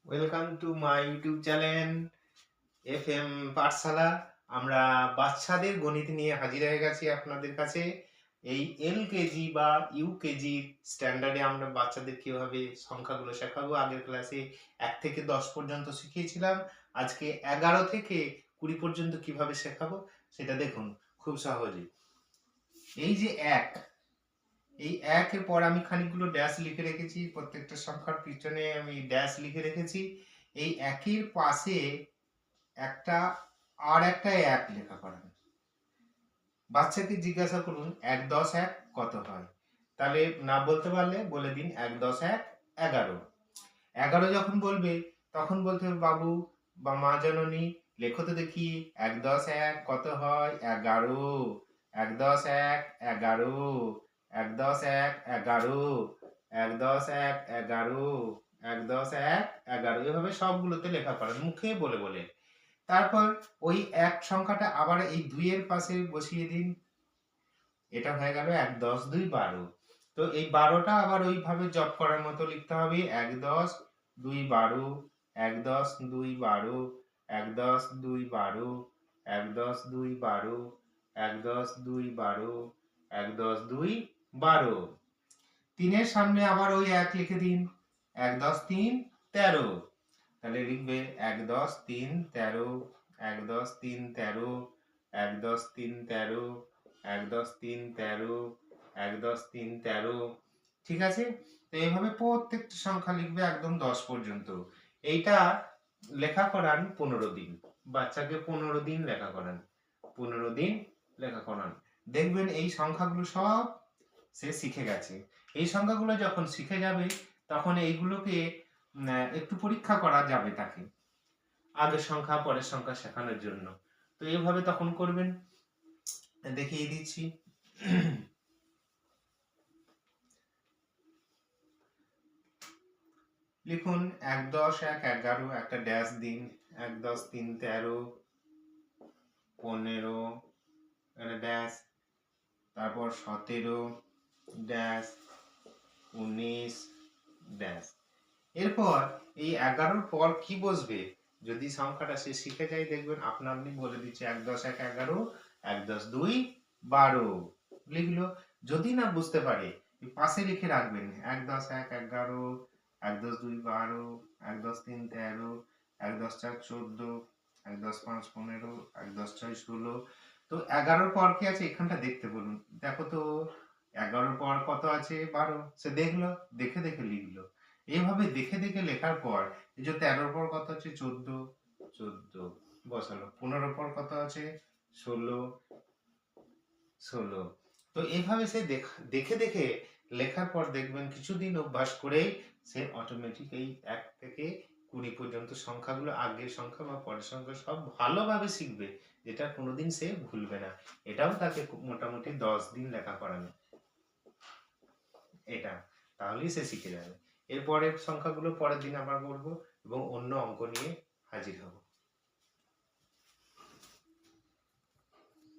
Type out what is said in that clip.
Welcome to my YouTube channel FM পাঠশালা। আমরা বাচ্চাদের গণিত নিয়ে হাজির হয়ে গেছি আপনাদের কাছে। এই LKG বা UKG স্ট্যান্ডার্ডে আমরা বাচ্চাদের কিভাবে সংখ্যাগুলো শেখাবো। আগের ক্লাসে 1 থেকে 10 পর্যন্ত শিখিয়েছিলাম। আজকে 11 থেকে 20 পর্যন্ত কিভাবে শেখাবো সেটা দেখুন খুব সহজে। এই যে 1, এই 1 এর পর আমি খানিকগুলো ড্যাশ লিখে রেখেছি, প্রত্যেকটা সংখ্যার পিছনে আমি ড্যাশ লিখে রেখেছি। এই 1 এর পাশে একটা আর একটা 1 লেখা করান। বাচ্চাকে জিজ্ঞাসা করুন 1 × 10 = 1 কত হয়। তাহলে না বলতে পারলে বলে দিন 1 × 10 = 11। 11 যখন বলবে তখন বলতে হবে, বাবু বা মা জননী লেখো তো দেখি 1 × 10 = 1 কত হয়। 11। 1 × 10 = 11। 1 × 10 = 11। 1 × 10 = 11। 1 × 10 = 11। এভাবে সবগুলোতে লেখা করেন মুখে বলে বলে। তারপর ওই 1 সংখ্যাটা আবার এই 2 এর পাশে বসিয়ে দিন। এটা হয়ে গেল 1 × 10 = 2 = 12। তো এই 12টা আবার ওইভাবে জব করার মতো লিখতে হবে। 1 × 10 = 2 = 12। 1 × 10 = 2 = 12। 1 × 10 = 2 = 12। 1 × 10 = 2 = 12। 1 × 10 = 2 = 12। 1 × 10 = 2 = 12। 3 এর সামনে আবার ওই 1 লিখে দিন। 1 × 10 = 3 = 13। তাহলে লিখবে 1 × 10 = 3 = 13। 1 × 10 = 3 = 13। 1 × 10 = 3 = 13। 1 × 10 = 3 = 13। 1 × 10 = 3 = 13। ঠিক আছে? তো এইভাবে প্রত্যেকটা সংখ্যা লিখবে একদম 10 পর্যন্ত। এইটা লেখা করান 15 দিন। বাচ্চাকে 15 দিন লেখা করান। 15 দিন লেখা করান। দেখবেন এই সংখ্যাগুলো সব সে শিখে গেছে। এই সংখ্যাগুলো যখন শিখে যাবে তখন এইগুলোকে একটু পরীক্ষা করা যাবে তাকে। আগের সংখ্যা পরের সংখ্যা শেখানোর জন্য। তো এইভাবে তখন করবেন। দেখিয়ে দিচ্ছি। লিখুন 1 × 10 = 1 = 11, একটা ড্যাশ দিন। 1 × 10 = 3 = 13। 15 একটা ড্যাশ, তারপর 17 ড্যাশ, 19 ড্যাশ। এরপর এই 11-র পর কি বসবে যদি সংখ্যাটা সে শিখে যায় দেখবেন আপনা আপনি বলে দিচ্ছে 1 × 10 = 11। 1 × 10 = 2 = 12 লিখলো। যদি না বুঝতে পারে পাশে লিখে রাখবেন 1 × 10 = 11। 1 × 10 = 2 = 12। 1 × 10 = 3 = 13। 1 × 10 = 4 = 14। 1 × 10 = 5 = 15। 1 × 10 = 6 = 16। তো 11-র পর কি আছে এখানটা দেখতে বলুন। দেখো তো 11-র পর কত আছে 12। সে দেখলো, দেখে দেখে লিখলো। এইভাবে দেখে দেখে লেখার পর এই যে 13-র পর কত আছে 14, 14 বসালো। 15-র পর কত আছে 16, 16। তো এইভাবে সে দেখে দেখে লেখার পর দেখবেন কিছুদিন অভ্যাস করেই সে অটোমেটিক এই 1 থেকে 20 পর্যন্ত সংখ্যাগুলো আগের সংখ্যা বা পরের সংখ্যা সব ভালোভাবে শিখবে, যেটা কোনোদিন সে ভুলবে না। এটাও তাকে মোটামুটি 10 দিন লেখা করানো। এটা তাহলেই সে শিখে যাবে। এর পরের সংখ্যাগুলো পরের দিন আবার বলবো এবং অন্য অঙ্ক নিয়ে হাজির হব।